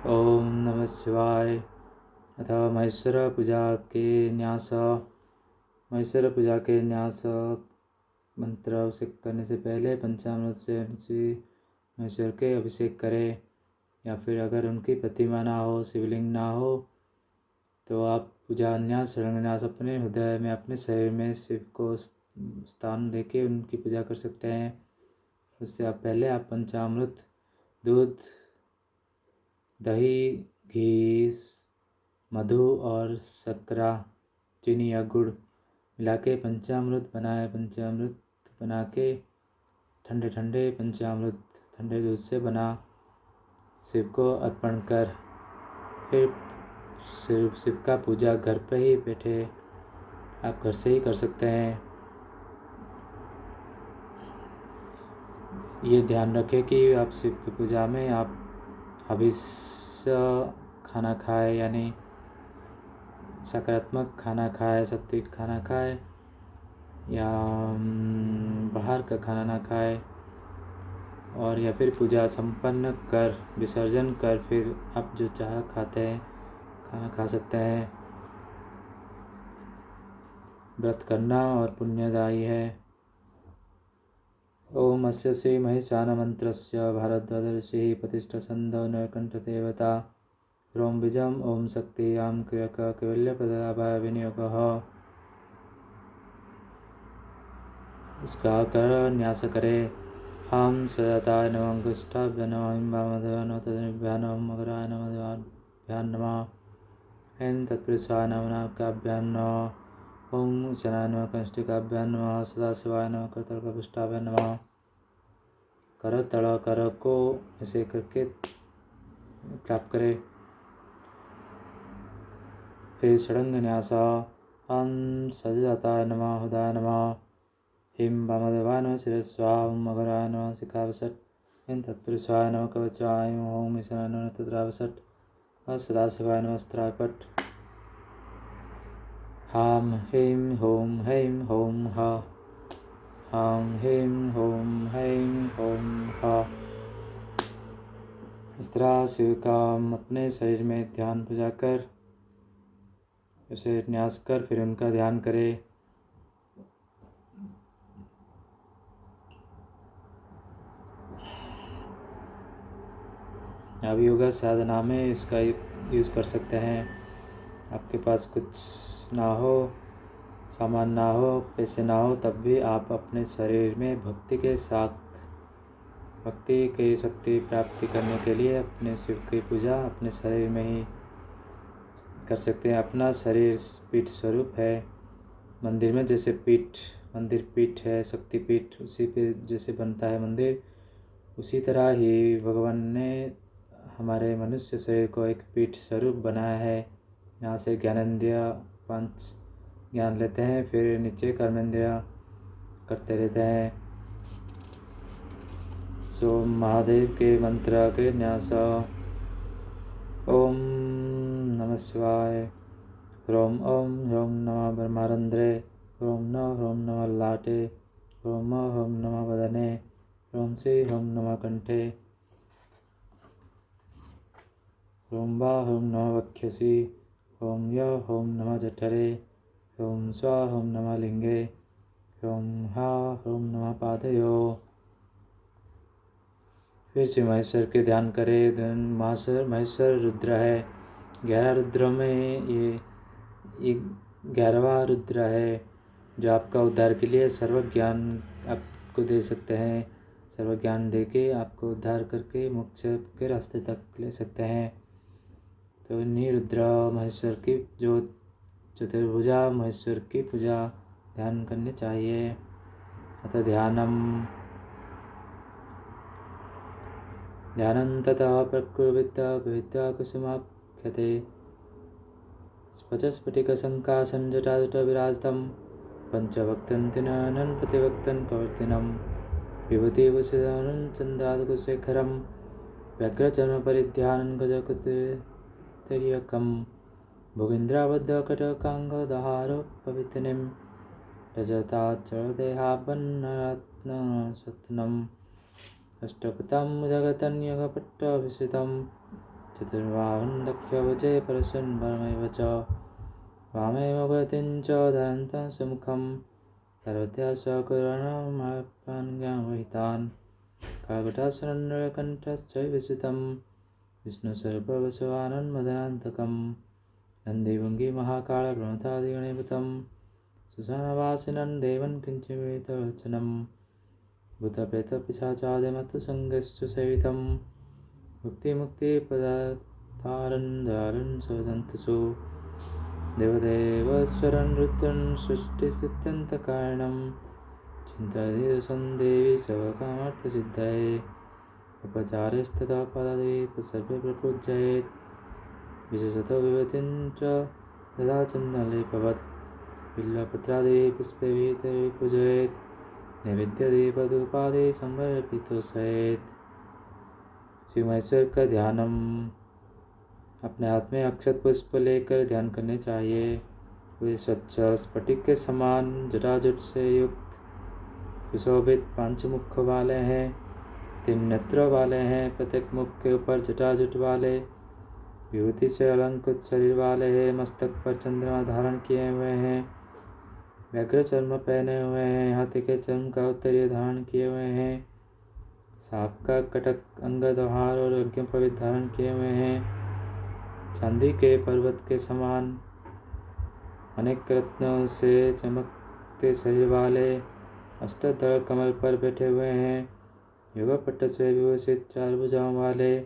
ओम नमः शिवाय। अथ महेश्वर पूजा के न्यास। महेश्वर पूजा के न्यास मंत्र अभिषेक करने से पहले पंचामृत से श्री महेश्वर के अभिषेक करें, या फिर अगर उनकी प्रतिमा ना हो, शिवलिंग ना हो, तो आप पूजा न्यास न्यास अपने हृदय में, अपने शरीर में शिव को स्थान देके उनकी पूजा कर सकते हैं। उससे पहले आप पंचामृत, दूध, दही, घी, मधु और शर्करा, चीनी या गुड़ मिला के पंचामृत बना के ठंडे ठंडे पंचामृत ठंडे दूध से बना शिव को अर्पण कर फिर शिव का पूजा घर पे ही बैठे आप घर से ही कर सकते हैं। ये ध्यान रखें कि आप शिव की पूजा में आप हविष्य खाना खाए, यानी सकारात्मक खाना खाए, सात्विक खाना खाए, या बाहर का खाना ना खाए, और या फिर पूजा संपन्न कर विसर्जन कर फिर आप जो चाह खाते हैं खाना खा सकते हैं। व्रत करना और पुण्यदायी है। ओम अस्य श्री महिषान मंत्रस्य भारद्वाज ऋषिः प्रतिष्ठा नरकंठ देवता रोम बीजम ओम शक्ति आम क्रियक कैवल्य प्रदाभाय विनियोगः। उसका कर न्यास करे। हम सदाताय नमः अंगुष्ठाभ्यां नमः हिं वामदेवाय नमः तदनुभ्यां नमः मकराय नमः देवाभ्यां नमः ऐं तत्पुरुषाय नमः नामकाभ्यां नमः ओं ईशानाय नमः कंष्टिकाभ्यां नमः सदाशिवाय नमः करतलकपिष्ठाभ्यां नमः। कर तड़ कर को ऐसे करके प्राप्त करे। फिर षडंग न्यास। हम सजजाताय नमः हृदय नमः हिं वामदेवाय नमः शिरस्वाहा ओं मकराय नमः शिखावसट् ऐं तत्पुरुषाय नमः कवचाय ओं ईशानाय नमः तद्रावसट् सदाशिवाय नमस्त्राय पट्। हां ह्रीं हों हैं हों हा। हां ह्रीं हों हैं हों हा। इस तरह शिव का अपने शरीर में ध्यान पूजा कर उसे न्यास कर फिर उनका ध्यान करें। आप योगा साधना में इसका यूज़ कर सकते हैं। आपके पास कुछ ना हो, सामान ना हो, पैसे ना हो, तब भी आप अपने शरीर में भक्ति के साथ भक्ति की शक्ति प्राप्ति करने के लिए अपने शिव की पूजा अपने शरीर में ही कर सकते हैं। अपना शरीर पीठ स्वरूप है। मंदिर में जैसे मंदिर पीठ है, शक्ति पीठ, उसी पे जैसे बनता है मंदिर, उसी तरह ही भगवान ने हमारे मनुष्य शरीर को एक पीठ स्वरूप बनाया है। यहाँ से ज्ञानेंद्रिय पंच ज्ञान लेते हैं, फिर नीचे कर्मेंद्रिय करते रहते हैं। सो महादेव के मंत्र के न्यास। ओम नमः शिवाय। ह्रोम ओम ह्रोम नमः ब्रह्मारंध्रे। ह्रोम नमः लाटे। ह्रोम नमः वदने। ह्रोम श्री ह्रोम नमः कंठे। ह्रोम वा ह्रोम नमः वक्षसि। ह्रोम य ह्रोम नमः जठरे। ह्रोम स्व ह्रोम नमः लिंगे। ह्रोम हा ह्रोम नमः पादयो। फिर श्री महेश्वर के ध्यान करें। महेश्वर रुद्र है। 11 रुद्रों में ये 11वां रुद्र है, जो आपका उद्धार के लिए सर्व ज्ञान आपको दे सकते हैं। सर्व ज्ञान दे के आपको उद्धार करके मोक्ष के रास्ते तक ले सकते हैं। तो इन्हीं रुद्र महेश्वर की जो चतुर्भुजा महेश्वर की पूजा ध्यान करनी चाहिए। अतः ध्यानं ततः प्रकृविता गृहीत्वा कुसुमाख्यते स्फटिकशङ्कासञ्जटाजटविराजितं पञ्चभक्तं प्रतिभक्तं कवर्तिनं विभूतिभूषितं चन्द्रार्कशेखरं व्यग्रचर्मपरिधानं गजकुतिर्यकं भुगीन्द्राबद्धकटकाङ्गदहारोपवितनिं रजताच्चरदेहाभन्नरत्नशतनम् अष्टपथं जगतन्यगपट्टाभिषितं चतुर्बाहुं दक्षभुजे परशुन्वरमेव च वामे मुखतिं च धरन्तं सुमुखं सर्वथा स्वकुरणमर्पणज्ञानविहितान् काकुटासुरन्नरकण्ठश्चैव सुतं विष्णुसर्पवसवानन्मदनान्तकं नन्दिभुङ्गिमहाकालप्रमथादिगणेभूतं सुषाणवासिनं देवं किञ्चिवेतवचनं भूतप्रेतपिशाचादिमत्तुसङ्गश्च सेवितं मुक्तिमुक्तिपदातारं दयालुं सवदन्तु देवदेवस्वरं रुद्रं सृष्टिस्थित्यन्तकारणं चिन्तयेदं देवी सर्वकामार्थसिद्धये उपचारस्तथा पदादेवी सर्वे प्रपूज्येत् विशेषतो विभूतिं च ददा चन्दनलेपवत् बिल्वपत्रादि पुष्पैः पूजयेत् नैवेद्यादिपदुपादि समर्पितोषयेत्। श्री महेश्वर का ध्यानम। अपने हाथ में अक्षत पुष्प लेकर ध्यान करने चाहिए। वे स्वच्छ स्फटिक के समान जटाजुट से युक्त सुशोभित पंचमुख वाले हैं, 3 नेत्रों वाले हैं। प्रत्येक मुख के ऊपर जटाजुट वाले विभूति से अलंकृत शरीर वाले हैं। मस्तक पर चंद्रमा धारण किए हुए हैं। व्याघ्र चर्म पहने हुए हैं। हाथी के चर्म का उत्तरीय धारण किए हुए हैं। सांप का कटक अंगद हार और यज्ञोपवीत धारण किए हुए हैं। चांदी के पर्वत के समान अनेक रत्नों से चमकते शरीर वाले अष्टदल कमल पर बैठे हुए हैं। योगपट्ट से विभूषित 4 भुजाओं वाले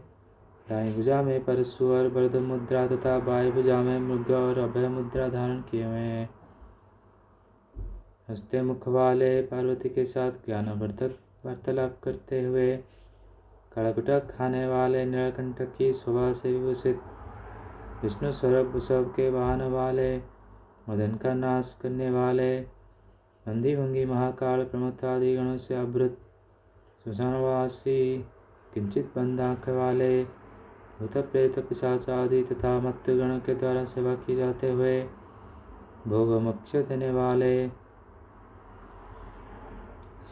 दाईं भुजा में परशु और वरद मुद्रा तथा बाएं भुजा में मृग और अभय मुद्रा धारण किए हुए हैं। हंसते मुख वाले पार्वती के साथ ज्ञानवर्धक वार्तालाप करते हुए कालाकुटा खाने वाले नीलकंठ की शोभा से विभूषित विष्णु स्वरूप वृषभ के वाहन वाले मदन का नाश करने वाले नंदीभंगी महाकाल प्रमथादि गणों से आवृत श्मशानवासी किंचित बंद आँख वाले भूत प्रेत पिशाच आदि तथा मत्त गणों के द्वारा सेवा की जाते हुए भोग मोक्ष देने वाले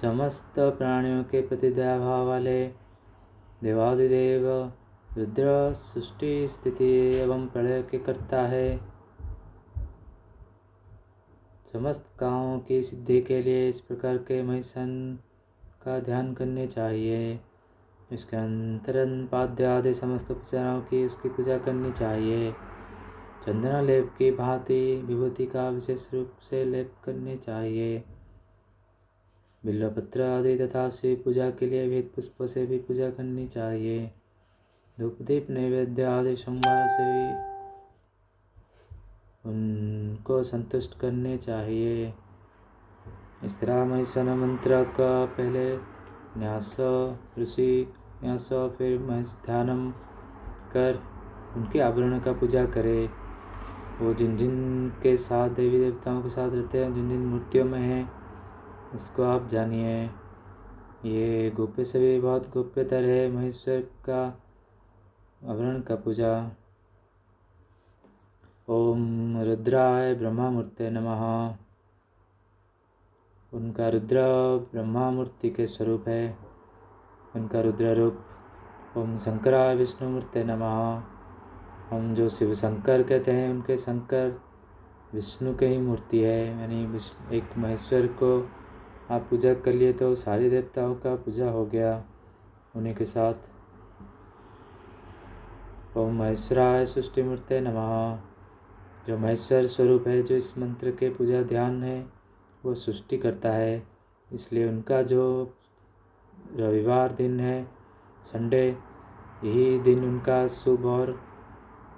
समस्त प्राणियों के प्रति दया भाव वाले देवादिदेव रुद्र सृष्टि स्थिति एवं प्रलय के कर्ता है। समस्त कामों की सिद्धि के लिए इस प्रकार के महेशन का ध्यान करने चाहिए। इसके अंतरन पाद्य आदि समस्त उपचारों की उसकी पूजा करनी चाहिए। चंदना लेप की भांति विभूति का विशेष रूप से लेप करने चाहिए। बिल्वपत्र आदि तथा शिव पूजा के लिए वेद पुष्पों से भी पूजा करनी चाहिए। धूप दीप नैवेद्य आदि सोमवार से भी उनको संतुष्ट करने चाहिए। इस तरह महेश्वर मंत्र का पहले न्यास ऋषि न्यास फिर महेश ध्यानम कर उनके आभरण का पूजा करे। वो जिन जिन के साथ देवी देवताओं के साथ रहते हैं, जिन जिन मूर्तियों में हैं, इसको आप जानिए। ये गोप्य से भी बहुत गोप्यतर है महेश्वर का आभरण का पूजा। ओम रुद्राय ब्रह्मा मूर्ते नमः। उनका रुद्र ब्रह्मा मूर्ति के स्वरूप है, उनका रुद्र रूप। ओम शंकराय विष्णु मूर्ते नमः। हम जो शिव शंकर कहते हैं, उनके शंकर विष्णु के ही मूर्ति है। यानी एक महेश्वर को आप पूजा कर लिए तो सारे देवताओं का पूजा हो गया उन्हीं के साथ। ओम महेश्वराय सृष्टि मूर्ते नमः। जो महेश्वर स्वरूप है, जो इस मंत्र के पूजा ध्यान है, वो सृष्टि करता है। इसलिए उनका जो रविवार दिन है, संडे, यही दिन उनका शुभ और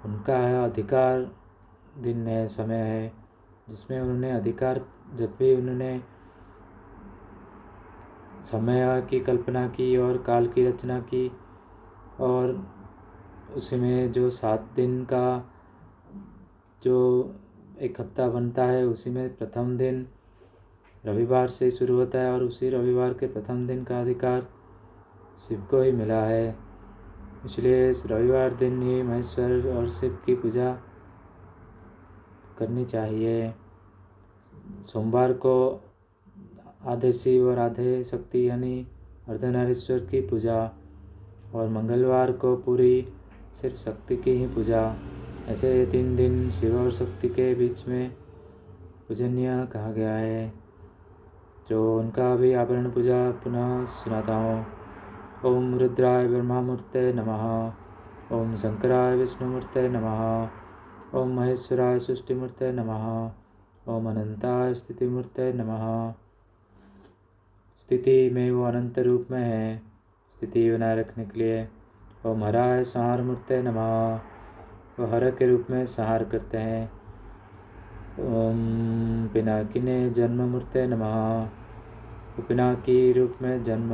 उनका अधिकार दिन है, समय है, जिसमें उन्होंने अधिकार, जब भी उन्होंने समय की कल्पना की और काल की रचना की, और उसमें जो 7 दिन का जो एक हफ्ता बनता है, उसी में प्रथम दिन रविवार से शुरू होता है और उसी रविवार के प्रथम दिन का अधिकार शिव को ही मिला है। इसलिए इस रविवार दिन ही महेश्वर और शिव की पूजा करनी चाहिए। सोमवार को आधे शिव और आधे शक्ति यानी अर्धनारीश्वर की पूजा, और मंगलवार को पूरी सिर्फ शक्ति की ही पूजा। ऐसे 3 दिन शिव और शक्ति के बीच में पूजनीय कहा गया है, जो उनका भी आवरण पूजा पुनः सुनाता हूँ। ओम रुद्राय ब्रह्मामूर्ते नमः। ओम शंकराय विष्णुमूर्ते नमः। ओम महेश्वराय सृष्टिमूर्ते नमः। ओम अनंताय स्थितिमूर्ते नमः। स्थिति में वो अनंत रूप में है, स्थिति बनाए रखने के लिए। ओम हराय संहार मूर्ते नमः। वो हर के रूप में संहार करते हैं। ओम पिनाकिने जन्म मूर्ते नमः। वो पिनाकी रूप में जन्म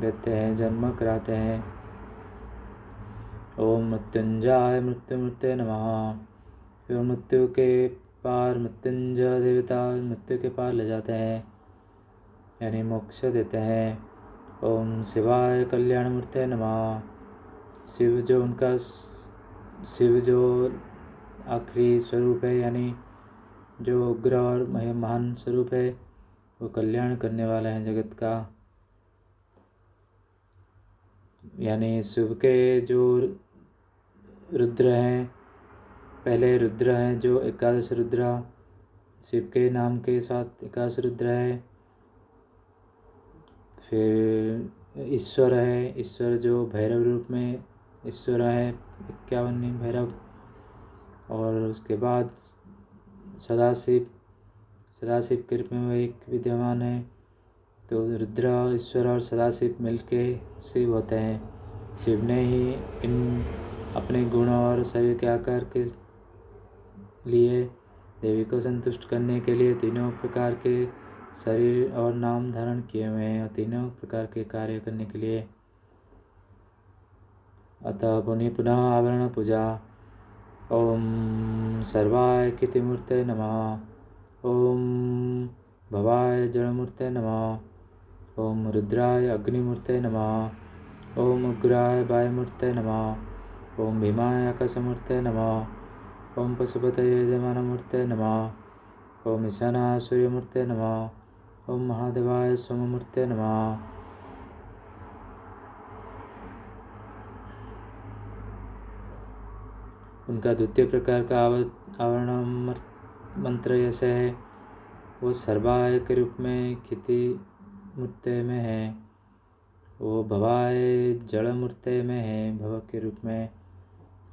देते हैं, जन्म कराते हैं। ओम मृत्युंजय मृत्युमूर्ते नमः। फिर मृत्यु के पार मृत्युंजय देवता मृत्यु के पार ले जाते हैं, यानी मोक्ष देते हैं। ओम शिवाय कल्याण मूर्ते नमः। शिव जो आखिरी स्वरूप है, यानी जो उग्र और महान स्वरूप है, वो कल्याण करने वाला है जगत का। यानी शिव के जो रुद्र हैं, पहले रुद्र हैं जो एकादश रुद्र, शिव के नाम के साथ एकादश रुद्र है। फिर ईश्वर है, ईश्वर जो भैरव रूप में ईश्वर है, 51 भैरव। और उसके बाद सदाशिव के रूप में वो एक विद्यमान है। तो रुद्र, ईश्वर और सदाशिव मिलके शिव होते हैं। शिव ने ही इन अपने गुण और शरीर के आकार के लिए देवी को संतुष्ट करने के लिए तीनों प्रकार के शरीर और नाम धारण किए हुए हैं, और तीनों प्रकार के कार्य करने के लिए। अतः पुनः आवरण पूजा। ओम सर्वाय कृतिमूर्ते नमः। ओम भवाय जड़मूर्ते नमः। ओम रुद्राय अग्निमूर्ते नमः। ओम उग्राय वायुमूर्ते नमः। ओम भीमाय आकाशमूर्ते नमः। ओम पशुपतये यजमानमूर्ते नमः। ओम ईशानाय सूर्यमूर्ते नमः। ओम महादेवाय सोममूर्ते नमः। उनका द्वितीय प्रकार का आवरण मंत्र ऐसे है। वो सर्वाय के रूप में क्षिति मूर्ते में है। वो भवाय जड़ मूर्ते में है, भव के रूप में।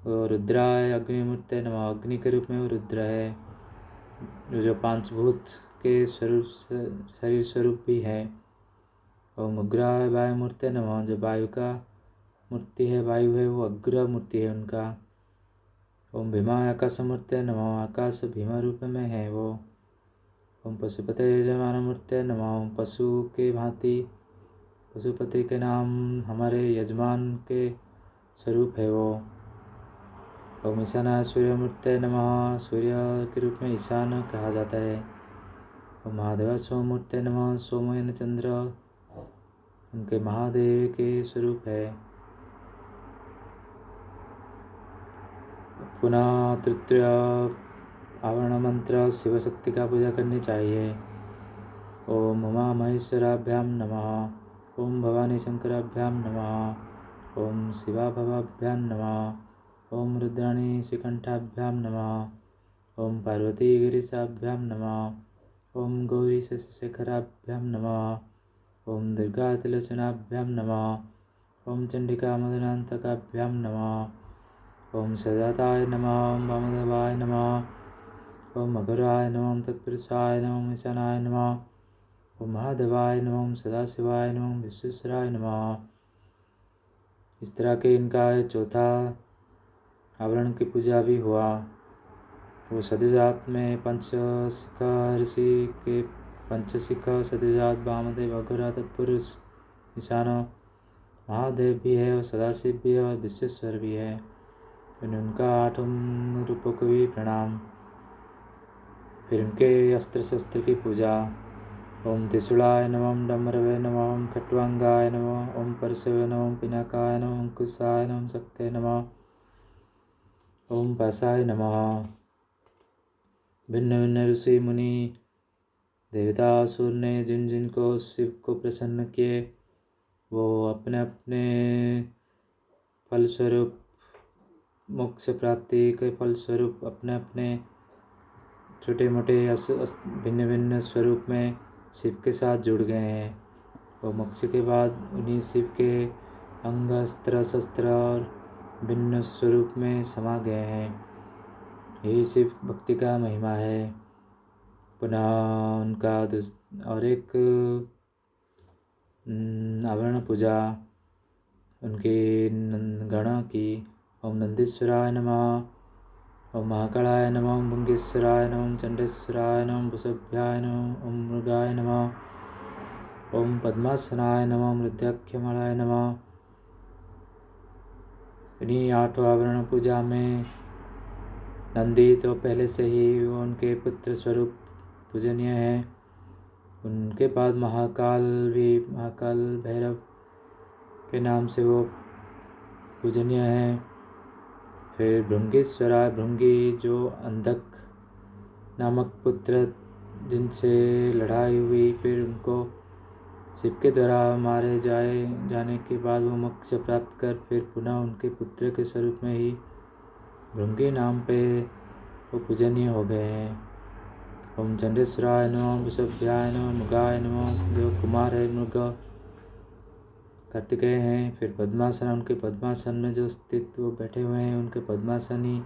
वो रुद्राय अग्निमूर्ते नमः। अग्नि के रूप में वो रुद्र है, जो 5 भूत के स्वरूप शरीर स्वरूप भी है। ओम उग्राय वायुमूर्ते नमः। जो वायु का मूर्ति है, वायु है, वो अग्र मूर्ति है उनका। ओम भीमाय आकाशमूर्ते नमः। आकाश भीमा रूप में है वो। ओम पशुपते यजमानमूर्ते नमः। ओम पशु के भांति पशुपति के नाम हमारे यजमान के स्वरूप है वो। ओम ईशानाय सूर्यमूर्ते नमः। सूर्य के रूप में ईशान कहा जाता है। ओम महादेवाय सोममूर्ते नमः। सोमयन चंद्र उनके महादेव के स्वरूप है। पुनः तृतीय आवरण मंत्र शिव शक्ति का पूजा करनी चाहिए। ओम उमा महेश्वराभ्याम नमः। ओम भवानी शंकराभ्याम नमः। ओम शिवा भवाभ्याम नमः। ओम रुद्राणी श्रीकंठाभ्याम नमः। ओम पार्वती गिरीशाभ्याम नमः। ओम गौरी शशिशेखराभ्याम नमः। ओम दुर्गा तिलोचनाभ्याम नमः। ओम चंडिका मदनान्तकाभ्याम नमः। ओम सजाताय नमः। ओम वामदेवाय नमः। ओम मकराय नमः। ओम तत्पुरुषाय नमः। ओम ईशानाय नमः। ओम महादेवाय नमः। ओम सदाशिवाय नमः। ओम विश्वेश्वराय नमः। इस तरह के इनका चौथा आवरण की पूजा भी हुआ। वो सद्योजात में पंचशिख ऋषि के पंचशिख सद्योजात वामदेव अघोरा तत्पुरुष ईशानो महादेव भी है, और सदाशिव भी है, और विश्वेश्वर भी है। उनका 8 रूपों को भी प्रणाम। फिर उनके अस्त्र शस्त्र की पूजा। ओम त्रिशूलाय नमः। ओम डमरवे नमः। ओम खट्वांगाय नमः। ओम परशवे नमः। ओम पिनाकाय नमः। ओम कुशाय नमः। शक्ते नमः। ओम पाशाय नमः। भिन्न भिन्न ऋषि मुनि देवता असुर ने जिन जिन को शिव को प्रसन्न किए, वो अपने अपने फलस्वरूप मोक्ष प्राप्ति के फलस्वरूप अपने अपने छोटे मोटे भिन्न भिन्न स्वरूप में शिव के साथ जुड़ गए हैं। और मोक्ष के बाद उन्हीं शिव के अंग अस्त्र शस्त्र और भिन्न स्वरूप में समा गए हैं। यही शिव भक्ति का महिमा है। पुनः उनका और एक आवरण पूजा उनके गणों की। ओम नंदीश्वराय नमः, ओम महाकालाय नमः, ओम भुंगेश्वराय नमः, ओम चंडेश्वराय नमः, ओम वृषभ्याय नमः, ओम मृगाय नमः, ओम पद्मासनाय नमः, ओम रुद्राक्षमालाय नमः। इन्हीं 8 आवरण पूजा में नंदी तो पहले से ही वो उनके पुत्र स्वरूप पूजनीय हैं। उनके बाद महाकाल भैरव के नाम से वो पूजनीय हैं। फिर भृंगेश्वरा भृंगी जो अंधक नामक पुत्र जिनसे लड़ाई हुई, फिर उनको शिव के द्वारा मारे जाने के बाद वो मोक्ष प्राप्त कर फिर पुनः उनके पुत्र के स्वरूप में ही भृंगी नाम पे वो पूजनीय हो गए हैं। ओम चंडेश्वराय नमः, वृषभ्याय नमः, मृगाय नमः। जो कुमार है मृग कार्तिकेय हैं। फिर पद्मासन, उनके पद्मासन में जो स्थित वो बैठे हुए हैं, उनके पद्मासन ही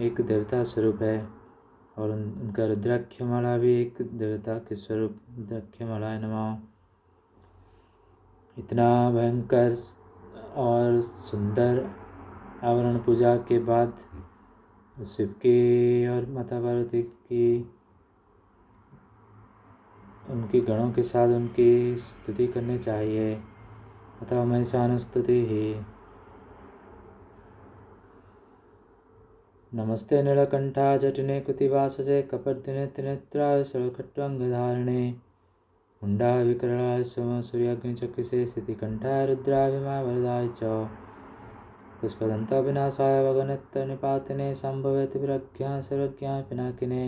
एक देवता स्वरूप है। और उनका रुद्राक्षमाला भी एक देवता के स्वरूप। रुद्राक्षमालाय नमः। इतना भयंकर और सुंदर आवरण पूजा के बाद शिव की और माता पार्वती की उनके गणों के साथ उनकी स्तुति करनी चाहिए। अतः महेशानुस्तुति ही। नमस्ते नीलकंठा जटिने कृतिवाससे कपर्दिने त्रिनेत्राय सर्वखट्वांगधारिणे मुंडा विकरालाय सोम सूर्याग्निचक्षुषे स्थितिकंठाय रुद्राभिमा वरदाय च पुष्पदंता विनाशाय वगनत्तनिपातिने संभवति प्रज्ञा सर्वज्ञा पिनाकिने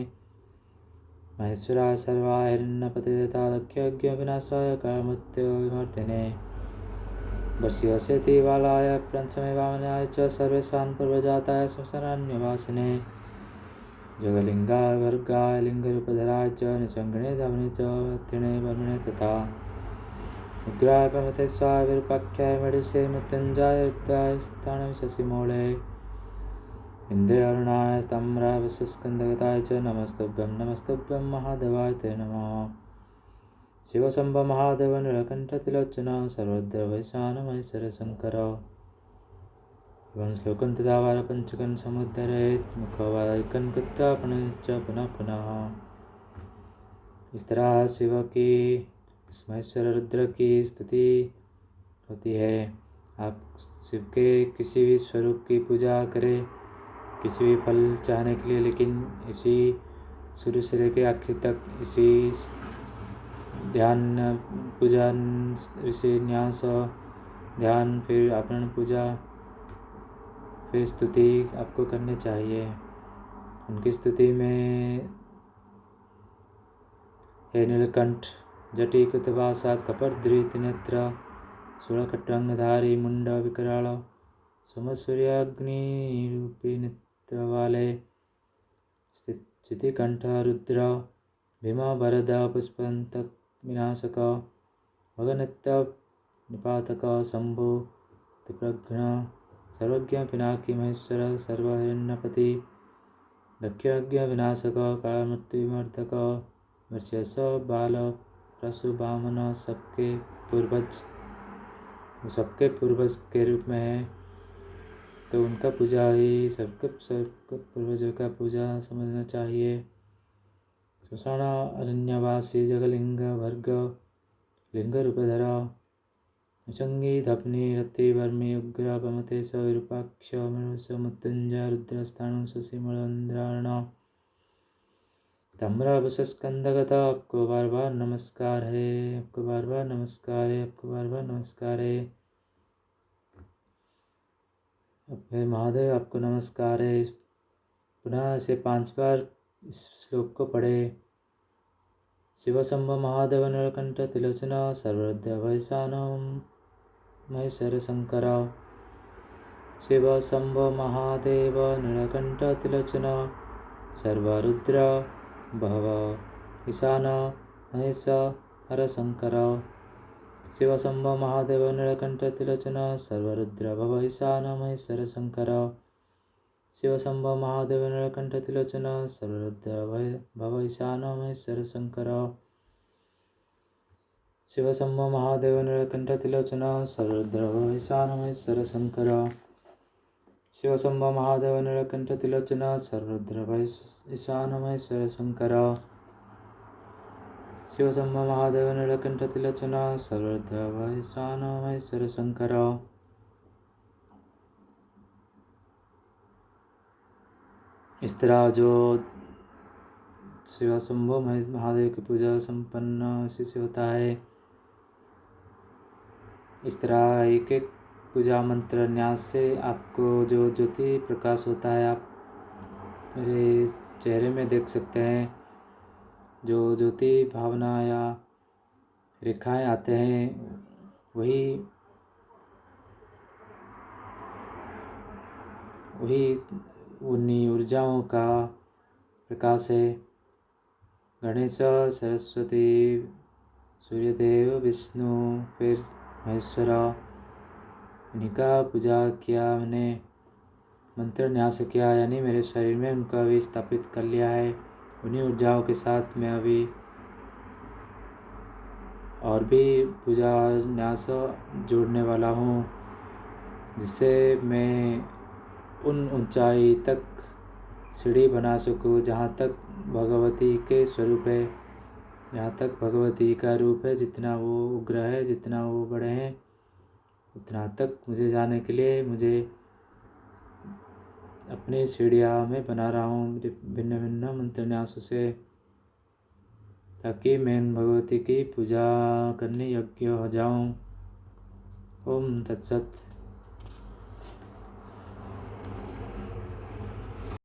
महेश्वराय सर्वाय हिरण्यपते तथा दक्षयज्ञ विनाशाय कालमृत्यु विमर्दिने वर्ष्योषेति बालाय पंचमे वामनाय च सर्वेषां पूर्वजाताय श्मशानान्यवासिने जगलिंगाय वर्गाय लिंगरूपधराय च निसंगणे धमने च त्रिणे वर्मणे तथा उग्राय प्रमथेश्वाय विरूपाख्याय मेडुसे मृत्युंजय रुद्राय स्थानं शशिमूले इन्द्रे अरुणाय स्तम्राय वशस्कन्धगताय च नमस्तुभ्यं महादेवाय ते नमः। शिवशंभ महादेव नीलकंठ त्रिलोचन सर्वद्रवैशान महेश्वर शंकर। एवं श्लोकं तथा वारपंचकं समुद्धरेत् मुखवादिकं कृत्वा पुनः पुनः। इस तरह शिव की महेश्वर रुद्र की स्तुति होती है। आप शिव के किसी भी स्वरूप की पूजा करें, किसी भी फल चाहने के लिए, लेकिन इसी शुरू से लेकर आखिर तक इसी ध्यान पूजा ऋषि न्यास ध्यान, फिर आवरण पूजा, फिर स्तुति आपको करनी चाहिए। उनकी स्तुति में हे नीलकंठ जटी कृतवासा कपर्द्री त्रिनेत्र सूर्यखट्वांगधारी मुंड विकराल सोमसूर्याग्नि रूपी नेत्र वाले स्थितिकंठ रुद्र भीमा वरद पुष्पंतक विनाशक भगनित्य निपातक शंभु त्रिप्रघ्न सर्वज्ञ पिनाकी महेश्वर सर्वहिरण्यपति दक्षयज्ञ विनाशक कालमृत्युमर्दक वर्ष्यस बाल प्रसु वामन सबके पूर्वज के रूप में है। तो उनका पूजा ही सबके पूर्वजों का पूजा समझना चाहिए। श्मशान अरण्यवासी जगलिंग भर्ग लिंग रूपधर चंगी धपनी रति वर्मी उग्र बमते विरूपाक्ष मनुष्य मृत्युंजय रुद्रस्थानु शशिमूलंद्राण तम्रा वशस्कंदगत। आपको बार बार नमस्कार है, आपको बार बार नमस्कार है, आपको बार बार नमस्कार है। हे महादेव आपको नमस्कार है। पुनः इसे 5 बार इस श्लोक को पढ़े। शिवशंभ महादेव नीलकंठ त्रिलोचन सर्वद्रवैशानम महेश्वर शंकर। शिव शंभो महादेव नीलकंठ त्रिलोचन सर्वरुद्र भव ईशान महेश हर शंकर। शिव शंभो महादेव नीलकंठ त्रिलोचन सर्वरुद्र भव ईशान महेश्वर शंकर। शिव शंभो महादेव नीलकंठ त्रिलोचन सर्वरुद्र भव ईशान महेश्वर शंकर। शिव शंभो महादेव नीलकंठ त्रिलोचन सर्वरुद्र भव ईशान महेश्वर शंकर। शिव शंभो महादेव नीलकंठ त्रिलोचन सर्वरुद्र भव ईशान महेश्वर शंकर। शिव शंभो महादेव नीलकंठ त्रिलोचन सर्वरुद्र भव ईशान महेश्वर शंकर। इस तरह जो शिव शंभो महादेव की पूजा संपन्न इसी से होता है। इस तरह एक एक पूजा मंत्र न्यास से आपको जो ज्योति प्रकाश होता है आप मेरे चेहरे में देख सकते हैं। जो ज्योति भावना या रेखाएं आते हैं वही उन्हीं ऊर्जाओं का प्रकाश है। गणेश, सरस्वती, सूर्यदेव, विष्णु, फिर महेश्वर, इन्हीं का पूजा किया मैंने, मंत्र न्यास किया, यानी मेरे शरीर में उनका भी स्थापित कर लिया है। उन्हीं ऊर्जाओं के साथ मैं अभी और भी पूजा न्यास जोड़ने वाला हूँ, जिससे मैं उन ऊंचाई तक सीढ़ी बना सकूँ जहाँ तक भगवती के स्वरूप है, जहाँ तक भगवती का रूप है। जितना वो उग्र है, जितना वो बड़े हैं, उतना तक मुझे जाने के लिए मुझे अपनी सीढ़ियाँ में बना रहा हूँ भिन्न भिन्न मंत्र न्यासों से, ताकि मैं भगवती की पूजा करने योग्य हो जाऊँ। ओम तत्सत।